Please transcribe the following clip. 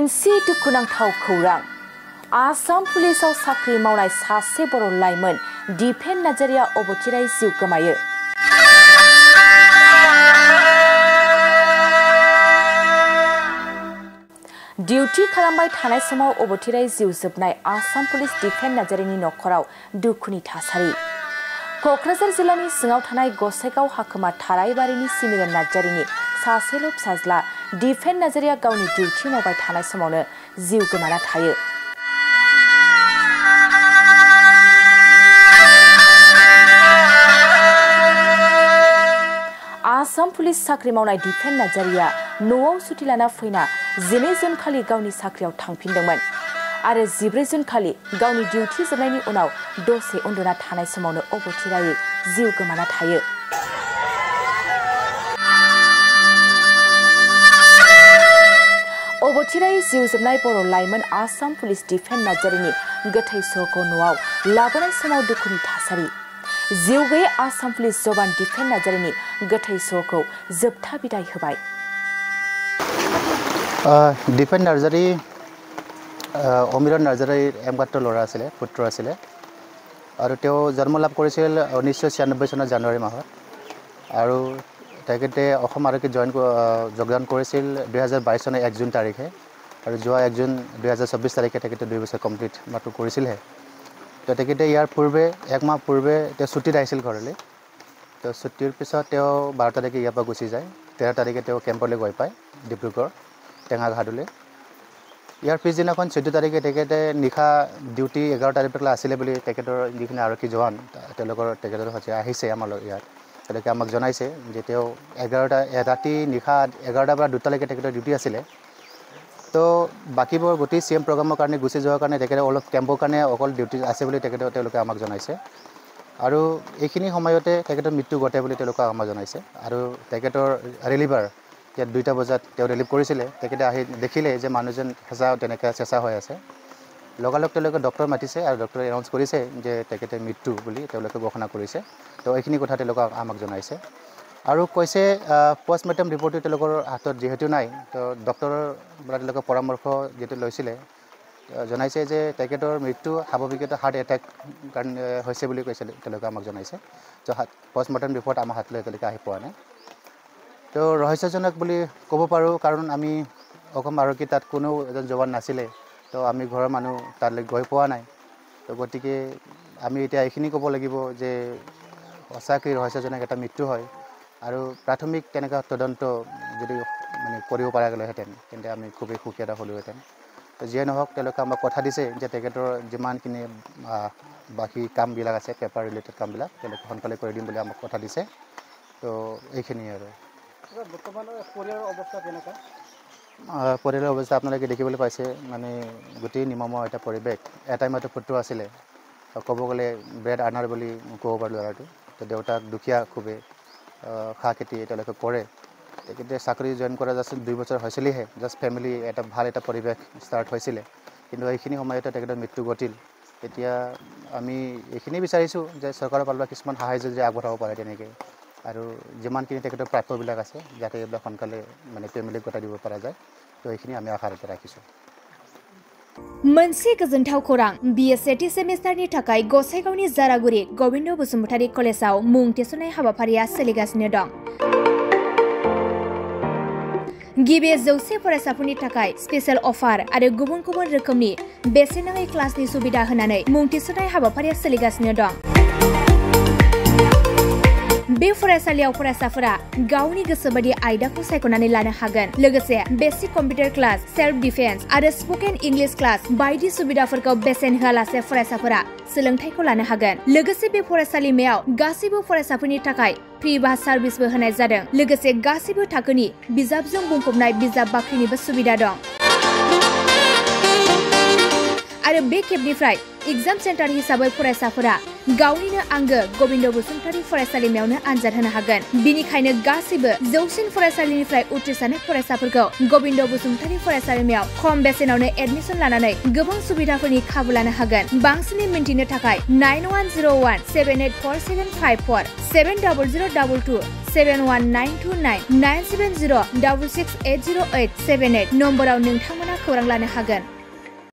मोनसे दुखुनांथाव खौरां आसाम पुलिसाव साख्रि मावनाय सासे बर' लाइमोन दिपेन नार्जारिया अबथिरायै जिउ गोमायो। डिउटी खालामबाय थानाय समाव अबथिरायै जिउ जोबनाय आसाम पुलिस दिपेन नार्जारिनि नखराव दुखुनि थासारि। क'क्राझार जिल्लानि सिङाव थानाय गसाइगाव हाखोमा थाराइबारिनि सिमिरन नार्जारिनि सासेल' फिसाज्ला दिपेन नार्जारिया गावनि डिउटी मावबाय थानाय समावनो जिउ गोमाना थायो। आसाम पुलिस साख्रि मावनाय दिपेन नार्जारिया न'आव सुथि लाना फैना 12 जुन खालि गावनि साख्रियाव थांफिनदोंमोन आरो 14 जुन खालि गावनि डिउटी जोबनायनि उनाव दसे उन्दुना थानाय समावनो अबथिरायै जिउ गोमाना थायो। अबथिरायै जिउ जोबनाय बर' लाइमोन आसाम पुलिस दिपेन नार्जारिनि गोथै सहखौ न'आव लाबोनाय समाव दुखुनि थासारि। जिउ गैयै आसाम पुलिस जवान दिपेन नार्जारिनि गोथै सहखौ जोबथा बिदाय होबाय। दिपेन नार्जारी অমিৰণ নাৰ্জাৰীৰ একমাত্ৰ ল'ৰা আছিলে, পুত্ৰ আছিলে আৰু তেওঁ জন্ম লাভ কৰিছিল 1996 চনৰ জানুৱাৰী মাহত আৰু তেখেতে অসম আৰক্ষীত যোগদান কৰিছিল 2022 চনৰ 1 জুন তাৰিখে আৰু যোৱা 1 জুন 2024 তাৰিখে তেখেতে 2 বছৰ কমপ্লিট মাত্ৰ কৰিছিলহে। তো তেখেতে ইয়াৰ পূৰ্বে এক মাহ পূৰ্বে তেওঁ ছুটীত আহিছিল ঘৰলৈ। তো ছুটীৰ পিছত তেওঁ 12 তাৰিখে ইয়াৰ পৰা গুচি যায়। 13 তাৰিখে তেওঁ কেম্পলৈ গৈ পায় ডিব্ৰুগড় টেঙাঘাটলৈ। ইয়াৰ পিছদিনাখন 14 তাৰিখে তেখেতে নিশা ডিউটি 11 তাৰিখলৈ আছিলে বুলি তেখেতৰ যিখিনি আৰক্ষী জৱান তেখেতৰ সৈতে আহিছে আমাৰ ইয়াত। তেওঁলোকে আমাক জনাইছে যে তেওঁ ৰাতি নিশা 11টাৰ পৰা 2টালৈকে তেখেতৰ ডিউটি আছিলে। তো বাকীবোৰ গোটেই CM প্ৰগ্ৰামৰ কাৰণে গুচি যোৱাৰ কাৰণে তেখেতে অলপ কেম্পৰ কাৰণে অকল ডিউটি আছে বুলি তেওঁলোকে আমাক জনাইছে আৰু এইখিনি সময়তে তেখেতৰ মৃত্যু ঘটে বুলি তেওঁলোকে আমাক জনাইছে। আৰু তেখেতৰ ৰিলিভাৰ 2টা বজাত তেওঁ ৰিলিভ কৰিছিলে। তেখেতে আহি দেখিলে যে মানুহজন তেনেকৈ চেঁচা হৈ আছে। লগালগ তেওঁলোকে ডক্টৰ মাতিছে আৰু ডক্টৰে এনাউন্স কৰিছে যে তেখেতে মৃত্যু বুলি তেওঁলোকে ঘোষণা কৰিছে। তো এইখিনি কথা তেওঁলোকে আমাক জনাইছে আৰু কৈছে পষ্টমৰ্টেম ৰিপৰ্টটো তেওঁলোকৰ হাতত যিহেতু নাই, তো ডক্টৰৰ পৰা তেওঁলোকে পৰামৰ্শ যিটো লৈছিলে জনাইছে যে তেখেতৰ মৃত্যু স্বাভাৱিকতে হাৰ্ট এটেক কাৰণে হৈছে বুলি কৈছিলে তেওঁলোকে আমাক জনাইছে। তো পষ্টমৰ্টেম ৰিপৰ্ট আমাৰ হাতলৈ এতিয়ালৈকে আহি পোৱা নাই। তো ৰহস্যজনক বুলি ক'ব পাৰোঁ, কাৰণ আমি অসম আৰক্ষী তাত কোনো এজন জৱান নাছিলে। তো আমি ঘৰৰ মানুহ তালৈ গৈ পোৱা নাই। তো গতিকে আমি এতিয়া এইখিনি ক'ব লাগিব যে সঁচাকৈ ৰহস্যজনক এটা মৃত্যু হয় আৰু প্ৰাথমিক তেনেকুৱা তদন্ত যদি কৰিব পৰা গ'লেহেঁতেন তেন্তে আমি খুবেই সুখী এটা হ'লোহেঁতেন। তো যিয়ে নহওক তেওঁলোকে আমাক কথা দিছে যে তেখেতৰ যিমানখিনি বাকী কামবিলাক আছে পেপাৰ ৰিলেটেড কামবিলাক তেওঁলোকে সোনকালে কৰি দিম বুলি আমাক কথা দিছে। তো এইখিনিয়ে আৰু পৰিয়ালৰ অৱস্থা আপোনালোকে দেখিবলৈ পাইছে, মানে গোটেই নিৰ্মমৰ এটা পৰিৱেশ। এটাই মাত্ৰ পুত্ৰ আছিলে, ক'ব গ'লে ব্ৰেড আৰ্ণাৰ বুলি ক'ব পাৰোঁ ল'ৰাটো। তো দেউতাক দুখীয়া খুবেই, খা খেতি তেওঁলোকে কৰে। তেখেতে চাকৰি জইন কৰা জাষ্ট 2 বছৰ হৈছিলেহে, জাষ্ট ফেমিলি এটা ভাল এটা পৰিৱেশ ষ্টাৰ্ট হৈছিলে। কিন্তু এইখিনি সময়তে তেখেতৰ মৃত্যু ঘটিল। এতিয়া আমি এইখিনি বিচাৰিছোঁ যে চৰকাৰৰ ফালৰ পৰা কিছুমান সাহায্য যদি আগবঢ়াব পাৰে তেনেকৈ, আৰু যিমানখিনি তেখেতৰ প্ৰাপ্যবিলাক আছে যাতে এইবিলাক সোনকালে ফেমিলিক গতাই দিব পৰা যায়। তো এইখিনি আমি আশাৰে ৰাখিছোঁ। मोनसे गोजोनथाव खौरां BA सेथि सेमिस्टारनि थाखाय गसाइगावनि जारागुरि गबिन्द बसुमतारी कलेजाव मुं थिसननाय हाबाफारिया सोलिगासिनो दं। गिबि 100 फरायसाफोरनि थाखाय स्पेशल अफार आरो गुबुन गुबुन रोखोमनि बेसेन नाङै क्लासनि सुबिदा होनानै मुं थिसननाय हाबाफारिया सोलिगासिनो दं। बे फरायसालियाव फरायसाफोरा गावनि गोसोबायदि आयदाखौ सायख'नानै लानो हागोन। लोगोसे basic computer class, self defence आरो स्पोकेन इंलिश क्लास बायदि सुबिदाफोरखौ बेसेन होआलासे फरायसाफोरा सोलोंथायखौ लानो हागोन। लोगोसे बे फरायसालिमायाव गासैबो फरायसाफोरनि थाखाय फ्रि बास सार्भिसबो होनाय जादों। लोगोसे गासैबो थाखोनि बिजाबजों बुंफबनाय बिजाब बाख्रिनिबो सुबिदा दं। आरो बे खेबनिफ्राय एग्जाम सेन्टार हिसाबै फरायसाफोरा गावनिनो आंगो गबिन्द बसुमतारी फरायसालिमायावनो आनजाद होनो हागोन। बिनिखायनो गासैबो जौसिन फरायसालिनिफ्राय उथ्रिसारनाय फरायसाफोरखौ गबिन्द बसुमतारी फरायसालिमायाव खम बेसेनावनो एडमिसन लानानै गोबां सुबिदाफोरनि खाबु लानो हागोन। बांसिनै मिन्थिनो थाखाय 9101 784754 70022 71929 970 6680878 नम्बराव नोंथांमोना खौरां लानो हागोन।